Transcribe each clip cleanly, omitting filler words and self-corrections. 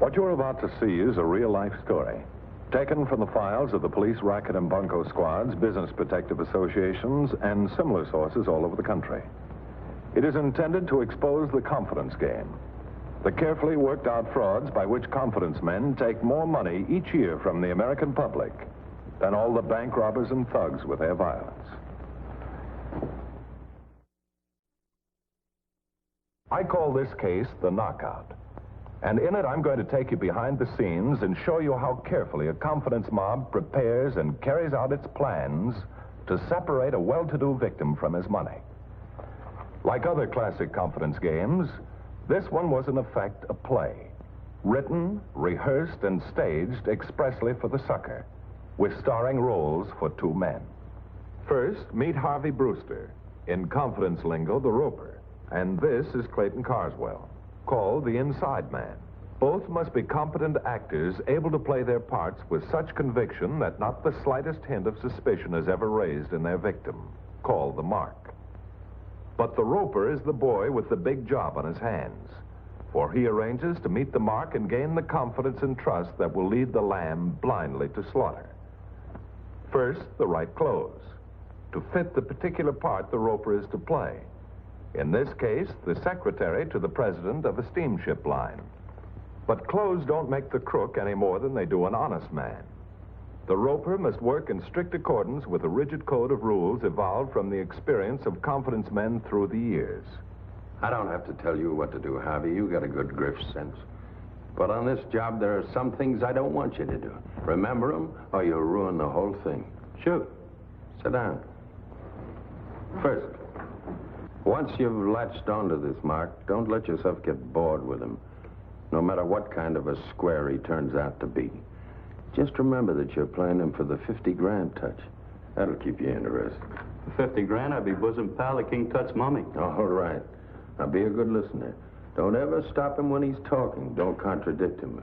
What you're about to see is a real-life story, taken from the files of the police racket and bunco squads, business protective associations, and similar sources all over the country. It is intended to expose the confidence game, the carefully worked out frauds by which confidence men take more money each year from the American public than all the bank robbers and thugs with their violence. I call this case the Knockout. And in it, I'm going to take you behind the scenes and show you how carefully a confidence mob prepares and carries out its plans to separate a well-to-do victim from his money. Like other classic confidence games, this one was in effect a play, written, rehearsed, and staged expressly for the sucker, with starring roles for two men. First, meet Harvey Brewster, in confidence lingo, the Roper, and this is Clayton Carswell, called the Inside Man. Both must be competent actors able to play their parts with such conviction that not the slightest hint of suspicion is ever raised in their victim, called the Mark. But the Roper is the boy with the big job on his hands, for he arranges to meet the Mark and gain the confidence and trust that will lead the lamb blindly to slaughter. First, the right clothes, to fit the particular part the Roper is to play. In this case, the secretary to the president of a steamship line. But clothes don't make the crook any more than they do an honest man. The Roper must work in strict accordance with a rigid code of rules evolved from the experience of confidence men through the years. I don't have to tell you what to do, Harvey. You got a good grift sense. But on this job, there are some things I don't want you to do. Remember them, or you'll ruin the whole thing. Shoot. Sit down. First, once you've latched onto this Mark, don't let yourself get bored with him, no matter what kind of a square he turns out to be. Just remember that you're playing him for the 50 grand touch. That'll keep you interested. For 50 grand, I'd be bosom pal of King Tut's mummy. All right. Now be a good listener. Don't ever stop him when he's talking. Don't contradict him.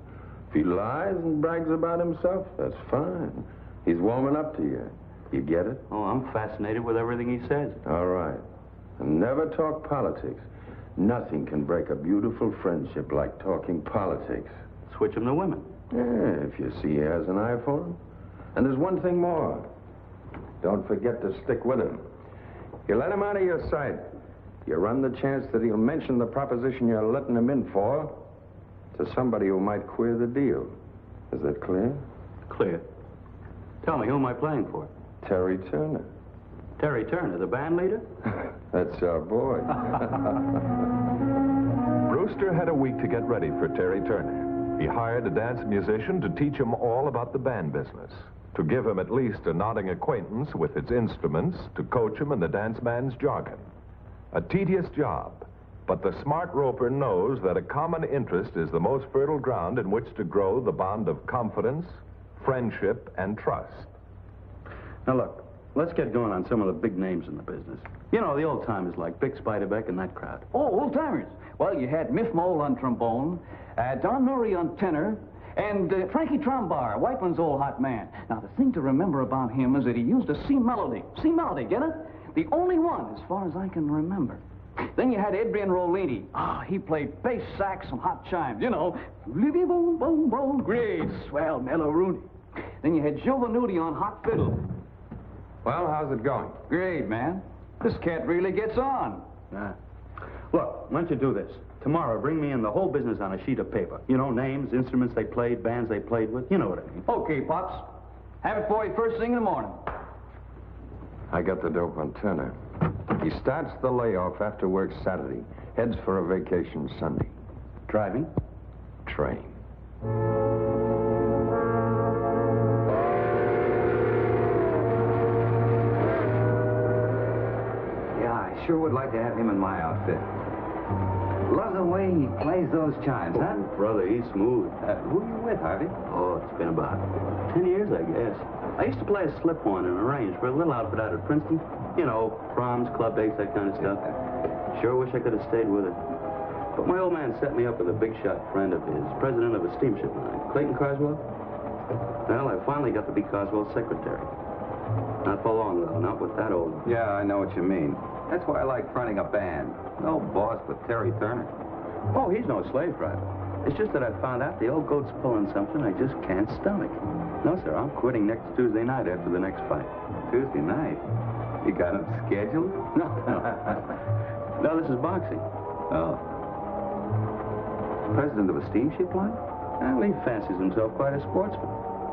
If he lies and brags about himself, that's fine. He's warming up to you. You get it? Oh, I'm fascinated with everything he says. All right. And never talk politics. Nothing can break a beautiful friendship like talking politics. Switch him to women. Yeah, if you see he has an eye for him. And there's one thing more. Don't forget to stick with him. You let him out of your sight, you run the chance that he'll mention the proposition you're letting him in for to somebody who might queer the deal. Is that clear? Clear. Tell me, who am I playing for? Terry Turner. Terry Turner, the band leader? That's our boy. Brewster had a week to get ready for Terry Turner. He hired a dance musician to teach him all about the band business, to give him at least a nodding acquaintance with its instruments, to coach him in the dance man's jargon. A tedious job, but the smart Roper knows that a common interest is the most fertile ground in which to grow the bond of confidence, friendship, and trust. Now look, let's get going on some of the big names in the business. You know, the old-timers like Vic Spiderbeck and that crowd. Oh, old-timers. Well, you had Miff Mole on trombone, Don Murray on tenor, and Frankie Trombar, Whiteman's old hot man. Now, the thing to remember about him is that he used a C melody. C melody, get it? The only one, as far as I can remember. Then you had Adrian Rollini. He played bass sax and hot chimes, you know. Livy boom, boom, boom, great, swell, mellow Rooney. Then you had Joe Venuti on hot fiddle. Well, how's it going? Great, man. This cat really gets on. Look, why don't you do this? Tomorrow, bring me in the whole business on a sheet of paper. You know, names, instruments they played, bands they played with. You know what I mean. Okay, Pops. Have it for you first thing in the morning. I got the dope on Turner. He starts the layoff after work Saturday, heads for a vacation Sunday. Driving? Train. Yeah, I sure would like to have him in my outfit. Love the way he plays those chimes, huh? Oh, brother, he's smooth. Who are you with, Harvey? Oh, it's been about 10 years, I guess. I used to play a slip horn in a range for a little outfit out of Princeton. You know, proms, club dates, that kind of stuff. Sure wish I could have stayed with it. But my old man set me up with a big shot friend of his, president of a steamship line, Clayton Carswell. Well, I finally got to be Carswell's secretary. Not for long, though, not with that old... Yeah, I know what you mean. That's why I like fronting a band. No boss but Terry Turner. Oh, he's no slave driver. It's just that I found out the old goat's pulling something I just can't stomach. No, sir, I'm quitting next Tuesday night after the next fight. Tuesday night? You got him scheduled? No, no. No, this is boxing. Oh. President of a steamship line? Well, he fancies himself quite a sportsman.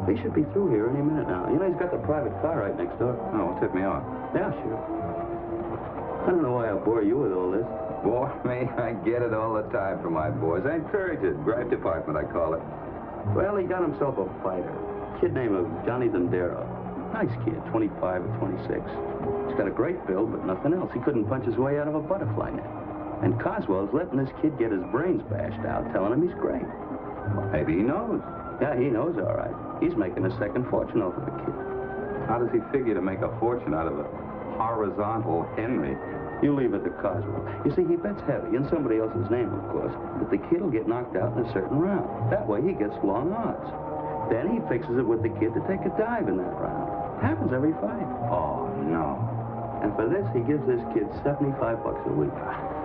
He should be through here any minute now. You know, he's got the private car right next door. Oh, well, tip me off. Yeah, sure. I don't know why I bore you with all this. Bore me? I get it all the time from my boys. I encourage it. Drive department, I call it. Well, he got himself a fighter. A kid named Johnny Dondero. Nice kid, 25 or 26. He's got a great build, but nothing else. He couldn't punch his way out of a butterfly net. And Coswell's letting this kid get his brains bashed out, telling him he's great. Well, maybe he knows. Yeah, he knows all right. He's making a second fortune off of the kid. How does he figure to make a fortune out of a horizontal Henry? You leave it to Coswell. You see, he bets heavy, in somebody else's name, of course, that the kid will get knocked out in a certain round. That way he gets long odds. Then he fixes it with the kid to take a dive in that round. Happens every fight. Oh, no. And for this, he gives this kid $75 a week.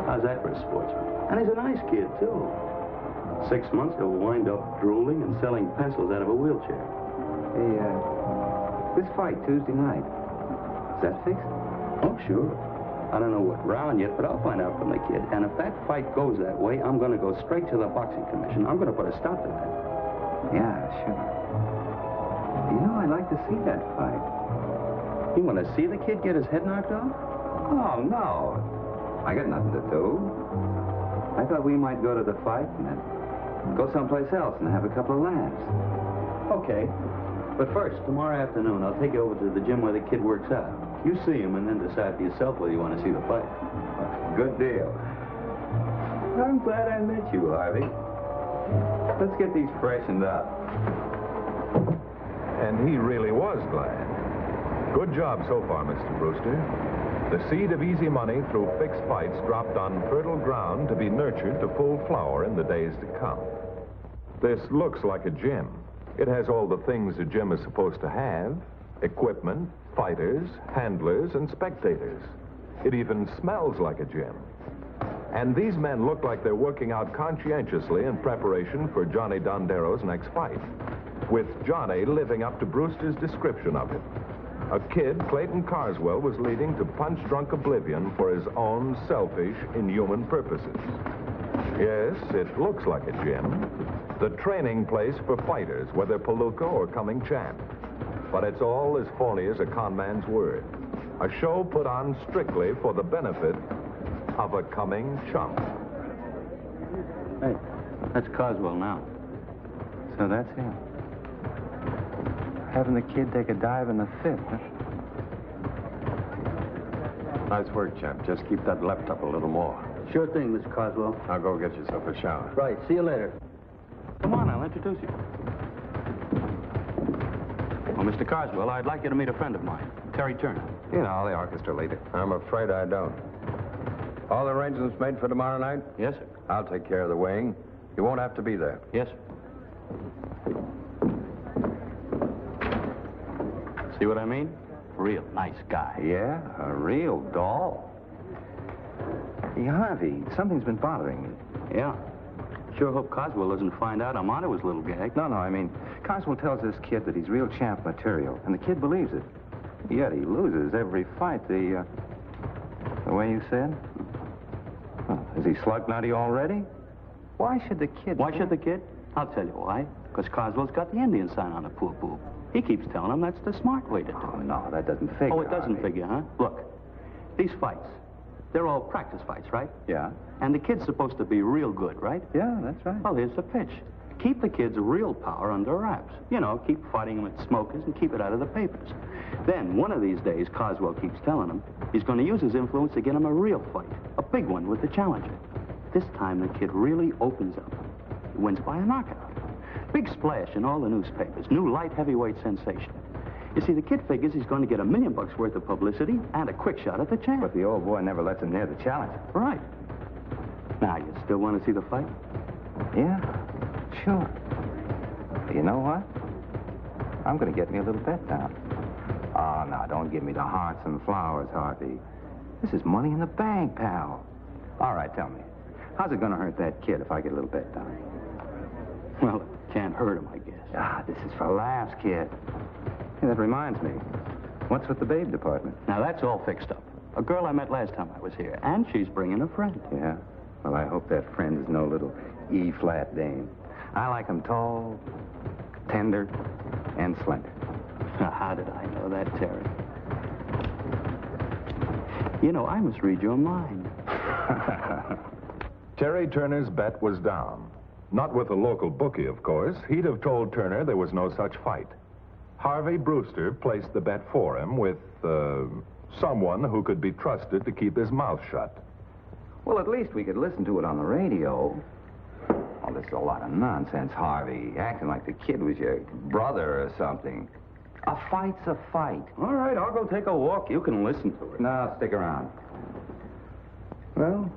How's that for a sportsman? And he's a nice kid, too. 6 months, he'll wind up drooling and selling pencils out of a wheelchair. Hey, this fight Tuesday night, is that fixed? Oh, sure. I don't know what round yet, but I'll find out from the kid. And if that fight goes that way, I'm going to go straight to the boxing commission. I'm going to put a stop to that. Yeah, sure. You know, I'd like to see that fight. You want to see the kid get his head knocked off? Oh, no. I got nothing to do. I thought we might go to the fight and then go someplace else and have a couple of laughs. Okay. But first, tomorrow afternoon, I'll take you over to the gym where the kid works out. You see him and then decide for yourself whether you want to see the fight. Good deal. I'm glad I met you, Harvey. Let's get these freshened up. And he really was glad. Good job so far, Mr. Brewster. The seed of easy money through fixed fights dropped on fertile ground to be nurtured to full flower in the days to come. This looks like a gym. It has all the things a gym is supposed to have: equipment, fighters, handlers, and spectators. It even smells like a gym. And these men look like they're working out conscientiously in preparation for Johnny Dondero's next fight, with Johnny living up to Brewster's description of him. A kid Clayton Carswell was leading to punch-drunk oblivion for his own selfish, inhuman purposes. Yes, it looks like a gym, the training place for fighters, whether palooka or coming champ. But it's all as phony as a con man's word. A show put on strictly for the benefit of a coming chump. Hey, that's Coswell now. So that's him. Having the kid take a dive in the fifth, huh? Nice work, champ. Just keep that left up a little more. Sure thing, Mr. Coswell. Now go get yourself a shower. Right, see you later. Come on, I'll introduce you. Well, Mr. Carswell, I'd like you to meet a friend of mine, Terry Turner. You know, the orchestra leader. I'm afraid I don't. All the arrangements made for tomorrow night? Yes, sir. I'll take care of the weighing. You won't have to be there. Yes, sir. See what I mean? Real nice guy. Yeah, a real doll. Hey, Harvey, something's been bothering me. Yeah. Sure hope Coswell doesn't find out I'm onto his little gag. No, I mean, Coswell tells this kid that he's real champ material, and the kid believes it. Yet he loses every fight, the way you said. Well, is he slug nutty already? Why should the kid... Why should the kid? I'll tell you why. Because Coswell's got the Indian sign on the poo-poo. He keeps telling him that's the smart way to do it. Oh, no, that doesn't figure. Oh, it doesn't Harvey. figure, huh? Look, these fights, they're all practice fights, right? Yeah. And the kid's supposed to be real good, right? Yeah, that's right. Well, here's the pitch. Keep the kid's real power under wraps. You know, keep fighting him at smokers and keep it out of the papers. Then, one of these days, Coswell keeps telling him he's going to use his influence to get him a real fight. A big one with the challenger. This time, the kid really opens up. He wins by a knockout. Big splash in all the newspapers. New light heavyweight sensation. You see, the kid figures he's going to get $1 million worth of publicity and a quick shot at the champ. But the old boy never lets him near the challenger. Right. Now, you still want to see the fight? Yeah, sure. You know what? I'm going to get me a little bet down. Oh, now, don't give me the hearts and flowers, Harvey. This is money in the bank, pal. All right, tell me. How's it going to hurt that kid if I get a little bet down? Well, it can't hurt him, I guess. Ah, this is for laughs, kid. Hey, that reminds me. What's with the babe department? Now, that's all fixed up. A girl I met last time I was here, and she's bringing a friend. Yeah? Well, I hope that friend is no little E-flat dame. I like 'em tall, tender, and slender. How did I know that, Terry? You know, I must read your mind. Terry Turner's bet was down. Not with the local bookie, of course. He'd have told Turner there was no such fight. Harvey Brewster placed the bet for him with, someone who could be trusted to keep his mouth shut. Well, at least we could listen to it on the radio. Oh, this is a lot of nonsense, Harvey. Acting like the kid was your brother or something. A fight's a fight. All right, I'll go take a walk. You can listen to it. No, stick around. Well,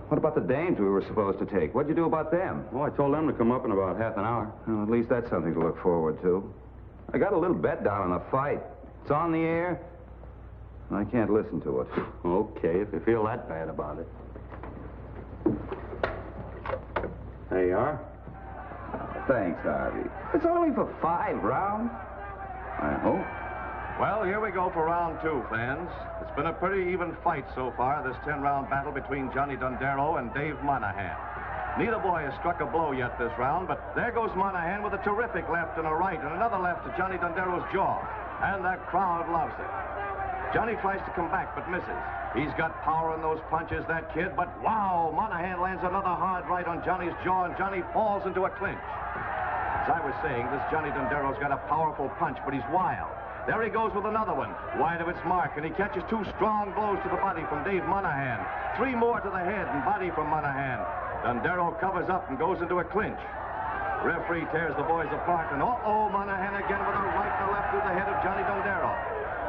what about the dames we were supposed to take? What'd you do about them? Oh, I told them to come up in about half an hour. Well, at least that's something to look forward to. I got a little bet down on the fight. It's on the air. I can't listen to it. Okay, if you feel that bad about it. There you are. Thanks, Harvey. It's only for 5 rounds. I hope. Well, here we go for round 2, fans. It's been a pretty even fight so far, this 10-round battle between Johnny Dondero and Dave Monahan. Neither boy has struck a blow yet this round, but there goes Monahan with a terrific left and a right, and another left to Johnny Dondero's jaw. And that crowd loves it. Johnny tries to come back, but misses. He's got power in those punches, that kid, but wow, Monahan lands another hard right on Johnny's jaw, and Johnny falls into a clinch. As I was saying, this Johnny Dondero's got a powerful punch, but he's wild. There he goes with another one, wide of its mark, and he catches 2 strong blows to the body from Dave Monahan. 3 more to the head and body from Monahan. Dondero covers up and goes into a clinch. Referee tears the boys apart, and Monahan again with a right and a left to the head of Johnny Dondero.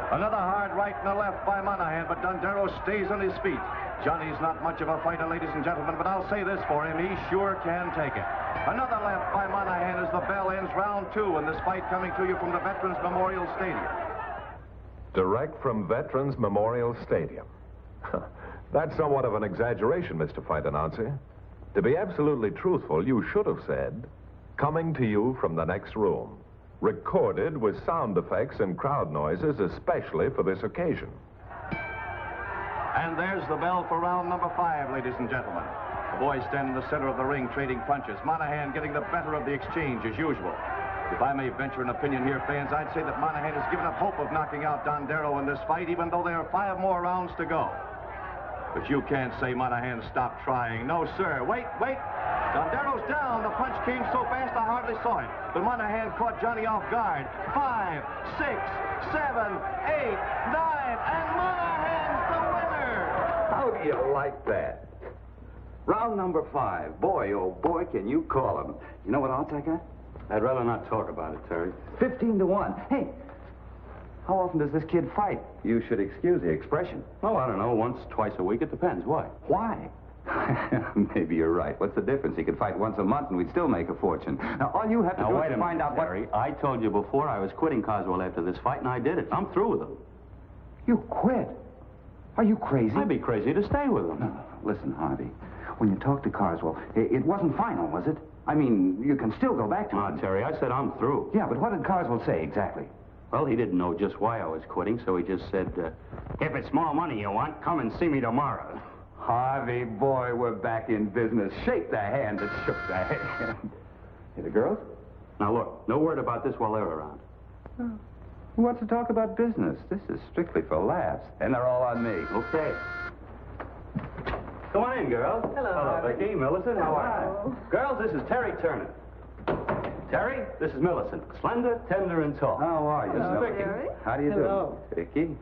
Another hard right and a left by Monahan, but Dondero stays on his feet. Johnny's not much of a fighter, ladies and gentlemen, but I'll say this for him, he sure can take it. Another left by Monahan as the bell ends round 2 in this fight coming to you from the Veterans Memorial Stadium. Direct from Veterans Memorial Stadium. That's somewhat of an exaggeration, Mr. Fight Announcer. To be absolutely truthful, you should have said, coming to you from the next room. Recorded with sound effects and crowd noises, especially for this occasion. And there's the bell for round number 5, ladies and gentlemen. The boys stand in the center of the ring trading punches. Monahan getting the better of the exchange as usual. If I may venture an opinion here, fans, I'd say that Monahan has given up hope of knocking out Dondero in this fight, even though there are 5 more rounds to go. But you can't say Monahan stopped trying. No, sir. Wait. Dondero's down. The punch came so fast I hardly saw it. But Monahan caught Johnny off guard. 5, 6, 7, 8, 9, and Monahan's the winner! How do you like that? Round number 5. Boy, oh boy, can you call him. You know what odds I got? I'd rather not talk about it, Terry. 15-1. Hey, how often does this kid fight? You should excuse the expression. Oh, I don't know, once, twice a week. It depends. Why? Why? Maybe you're right. What's the difference? He could fight once a month and we'd still make a fortune. Now, all you have to do is to find out Terry. I told you before I was quitting Coswell after this fight, and I did it. I'm through with him. You quit? Are you crazy? I'd be crazy to stay with him. No, listen, Harvey. When you talked to Carswell, it wasn't final, was it? I mean, you can still go back to him. Terry, I said I'm through. Yeah, but what did Carswell say exactly? Well, he didn't know just why I was quitting, so he just said, if it's more money you want, come and see me tomorrow. Harvey, boy, we're back in business. Shake the hand that shook the hand. Hey, the girls? Now, look, no word about this while they're around. Who wants to talk about business? This is strictly for laughs, and they're all on me. Okay. Come on in, girls. Hello. Hello, Becky, Millicent. How are you? Girls, this is Terry Turner. Terry, this is Millicent. Slender, tender, and tall. How are you? Hello, Vicky? Terry. How do you Hello. do? Vicky.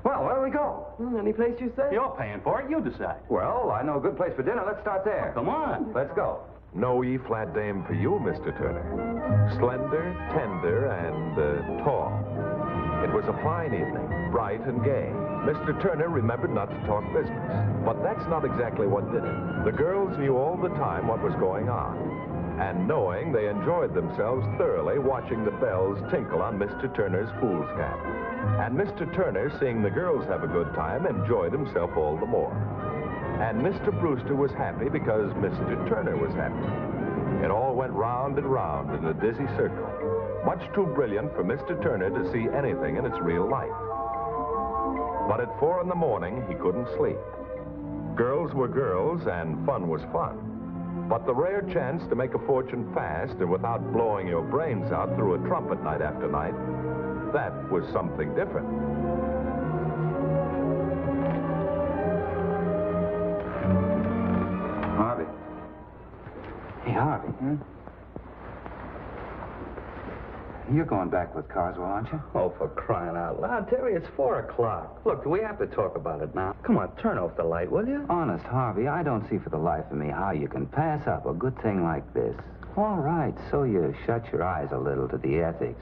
Well, where do we go? Any place you say? You're paying for it. You decide. Well, I know a good place for dinner. Let's start there. Come on. Let's go. No E-flat dame for you, Mr. Turner. Slender, tender, and tall. It was a fine evening, bright and gay. Mr. Turner remembered not to talk business, but that's not exactly what did it. The girls knew all the time what was going on, and knowing they enjoyed themselves thoroughly watching the bells tinkle on Mr. Turner's fool's cap. And Mr. Turner, seeing the girls have a good time, enjoyed himself all the more. And Mr. Brewster was happy because Mr. Turner was happy. It all went round and round in a dizzy circle, much too brilliant for Mr. Turner to see anything in its real light. But at 4 in the morning, he couldn't sleep. Girls were girls, and fun was fun. But the rare chance to make a fortune fast and without blowing your brains out through a trumpet night after night, that was something different. Harvey. Hey, Harvey. You're going back with Carswell, aren't you? Oh, for crying out loud, Terry, it's 4 o'clock. Look, do we have to talk about it now? Come on, turn off the light, will you? Honest, Harvey, I don't see for the life of me how you can pass up a good thing like this. All right, so you shut your eyes a little to the ethics.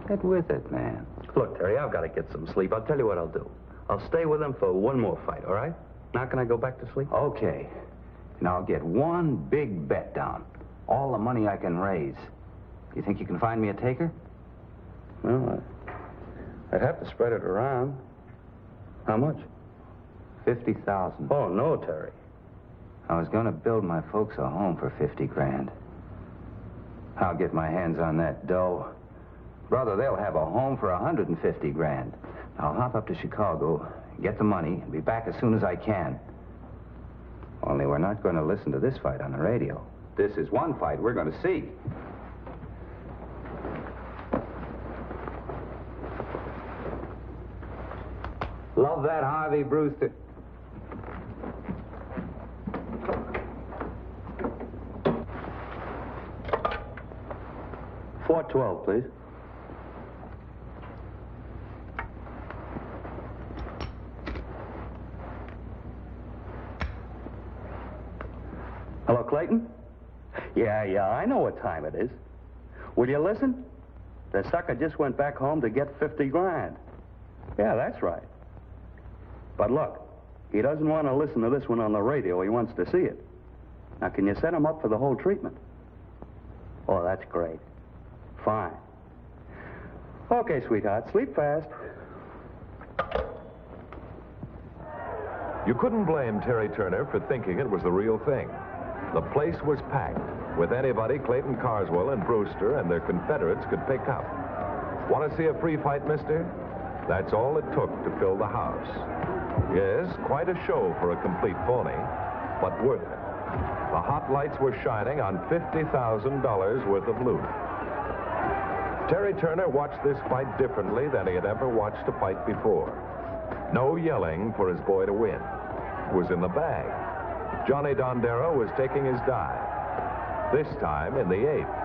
Get with it, man. Look, Terry, I've got to get some sleep. I'll tell you what I'll do. I'll stay with them for one more fight, all right? Now can I go back to sleep? Okay. Now I'll get one big bet down. All the money I can raise. You think you can find me a taker? Well, I'd have to spread it around. How much? 50,000. Oh, no, Terry. I was going to build my folks a home for 50 grand. I'll get my hands on that dough. Brother, they'll have a home for 150 grand. I'll hop up to Chicago, get the money, and be back as soon as I can. Only we're not going to listen to this fight on the radio. This is one fight we're going to see. Love that, Harvey Brewster. $4.12, please. Hello, Clayton? Yeah, I know what time it is. Will you listen? The sucker just went back home to get 50 grand. Yeah, that's right. But look, he doesn't want to listen to this one on the radio. He wants to see it. Now, can you set him up for the whole treatment? Oh, that's great. Fine. Okay, sweetheart, sleep fast. You couldn't blame Terry Turner for thinking it was the real thing. The place was packed with anybody Clayton Carswell and Brewster and their confederates could pick up. Want to see a free fight, mister? That's all it took to fill the house. Yes, quite a show for a complete phony, but worth it. The hot lights were shining on $50,000 worth of loot. Terry Turner watched this fight differently than he had ever watched a fight before. No yelling for his boy to win. It was in the bag. Johnny Dondero was taking his dive, this time in the 8th.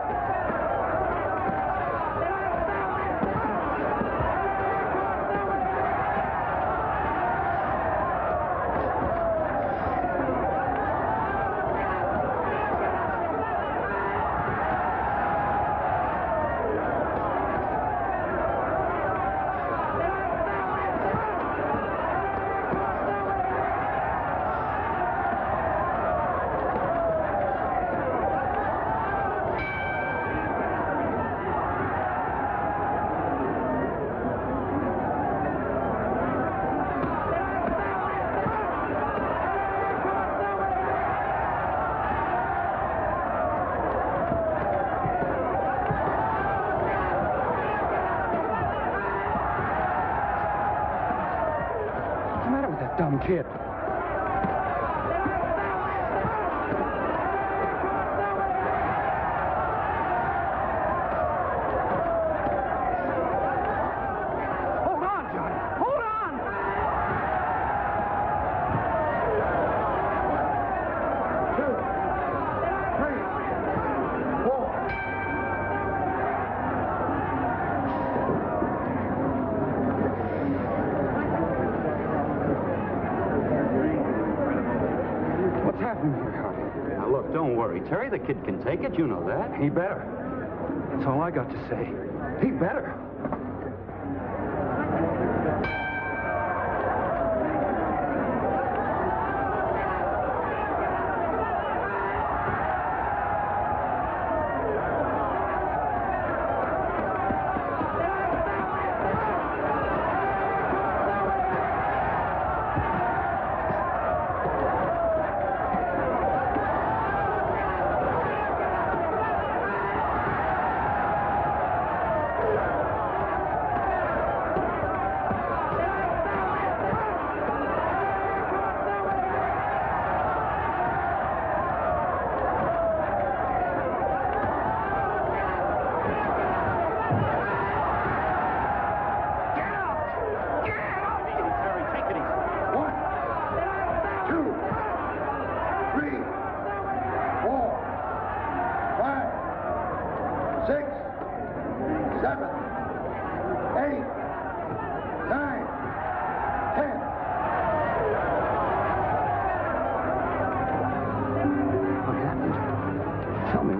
Dumb kid. Hold on, Johnny. Hold on! What's happening here, Harvey? Now, look, don't worry. Terry, the kid can take it. You know that. He better. That's all I got to say. He better.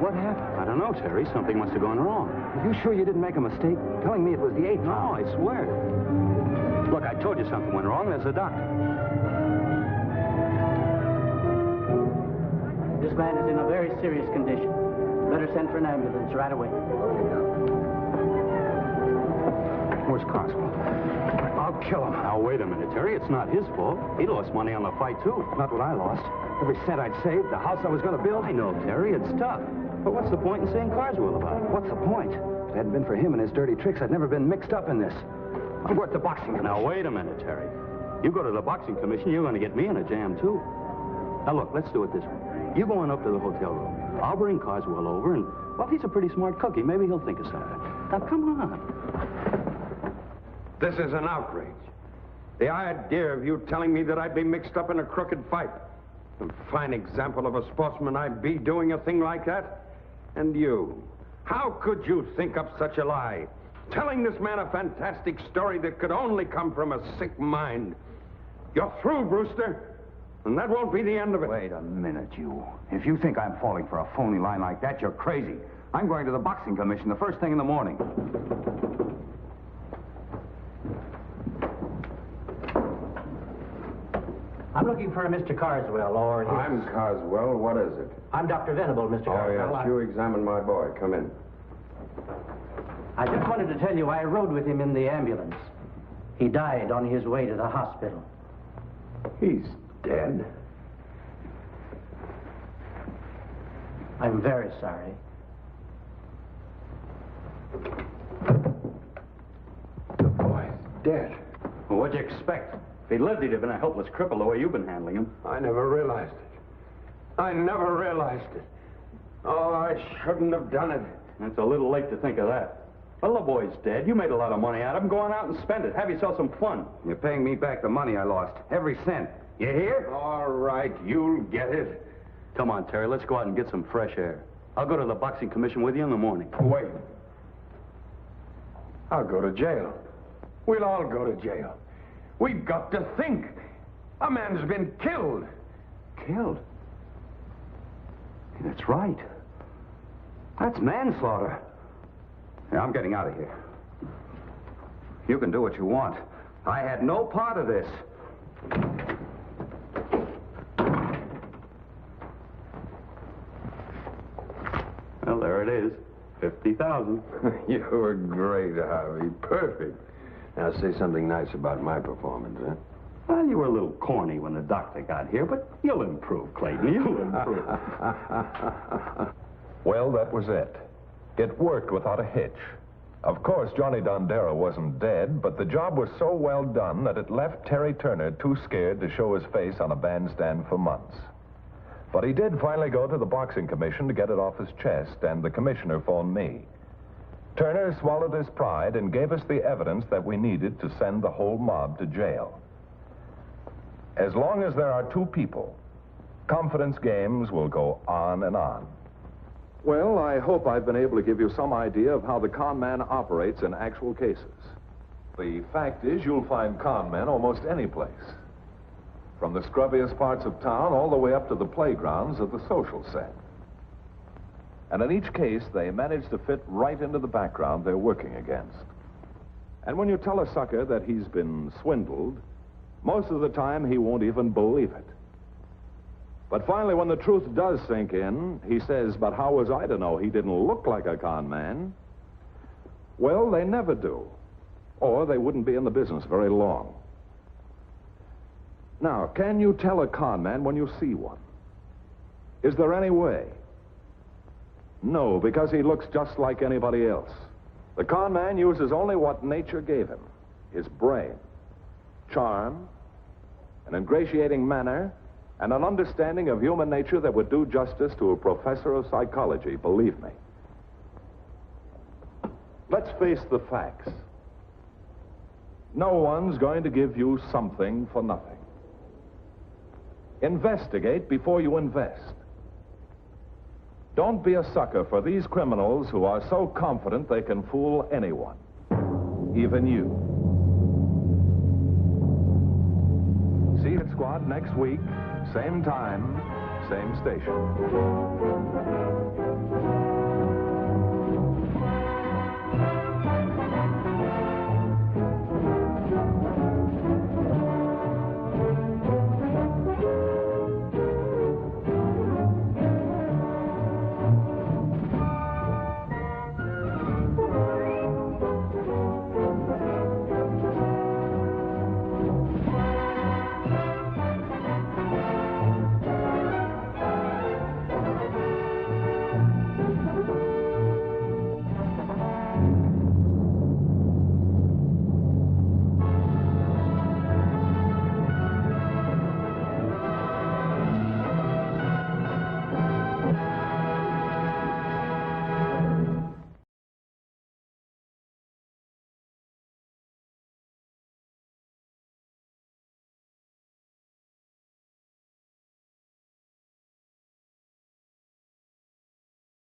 What happened? I don't know, Terry. Something must have gone wrong. Are you sure you didn't make a mistake? Telling me it was the 8th No, round. I swear. Look, I told you something went wrong. There's a doctor. This man is in a very serious condition. Better send for an ambulance right away. Where's Carswell? I'll kill him. Now, wait a minute, Terry. It's not his fault. He lost money on the fight, too. Not what I lost. Every cent I'd saved, the house I was going to build. I know, Terry. It's tough. But what's the point in saying Carswell about it? What's the point? If it hadn't been for him and his dirty tricks, I'd never been mixed up in this. I'm worth the boxing commission. Now, wait a minute, Terry. You go to the boxing commission, you're going to get me in a jam, too. Now, look, let's do it this way. You go on up to the hotel room. I'll bring Carswell over, and, well, he's a pretty smart cookie. Maybe he'll think of something. Now, come on. This is an outrage. The idea of you telling me that I'd be mixed up in a crooked fight. A fine example of a sportsman I'd be doing a thing like that. And you, how could you think up such a lie? Telling this man a fantastic story that could only come from a sick mind. You're through, Brewster. And that won't be the end of it. Wait a minute, you. If you think I'm falling for a phony line like that, you're crazy. I'm going to the boxing commission the first thing in the morning. I'm looking for a Mr. Carswell, or... I'm Carswell. What is it? I'm Dr. Venable, Mr. Oh, Carswell. yes. You examine my boy. Come in. I just wanted to tell you I rode with him in the ambulance. He died on his way to the hospital. He's dead. I'm very sorry. The boy's dead. Well, what'd you expect? If he'd lived, he'd have been a helpless cripple the way you've been handling him. I never realized it. I never realized it. Oh, I shouldn't have done it. It's a little late to think of that. Well, the boy's dead. You made a lot of money out of him. Go on out and spend it. Have yourself some fun. You're paying me back the money I lost. Every cent. You hear? All right, you'll get it. Come on, Terry. Let's go out and get some fresh air. I'll go to the boxing commission with you in the morning. Wait. I'll go to jail. We'll all go to jail. We've got to think. A man's been killed. Killed? That's right. That's manslaughter. Yeah, I'm getting out of here. You can do what you want. I had no part of this. Well, there it is. 50,000. You were great, Harvey. Perfect. Now, say something nice about my performance, huh? Well, you were a little corny when the doctor got here, but you'll improve, Clayton. You'll improve. Well, that was it. It worked without a hitch. Of course, Johnny Dondero wasn't dead, but the job was so well done that it left Terry Turner too scared to show his face on a bandstand for months. But he did finally go to the boxing commission to get it off his chest, and the commissioner phoned me. Turner swallowed his pride and gave us the evidence that we needed to send the whole mob to jail. As long as there are two people, confidence games will go on and on. Well, I hope I've been able to give you some idea of how the con man operates in actual cases. The fact is, you'll find con men almost any place. From the scrubbiest parts of town all the way up to the playgrounds of the social set. And in each case, they manage to fit right into the background they're working against. And when you tell a sucker that he's been swindled, most of the time he won't even believe it. But finally, when the truth does sink in, he says, "But how was I to know he didn't look like a con man?" Well, they never do. Or they wouldn't be in the business very long. Now, can you tell a con man when you see one? Is there any way? No, because he looks just like anybody else. The con man uses only what nature gave him. His brain, charm, an ingratiating manner, and an understanding of human nature that would do justice to a professor of psychology, believe me. Let's face the facts. No one's going to give you something for nothing. Investigate before you invest. Don't be a sucker for these criminals who are so confident they can fool anyone, even you. See Racket Squad next week, same time, same station.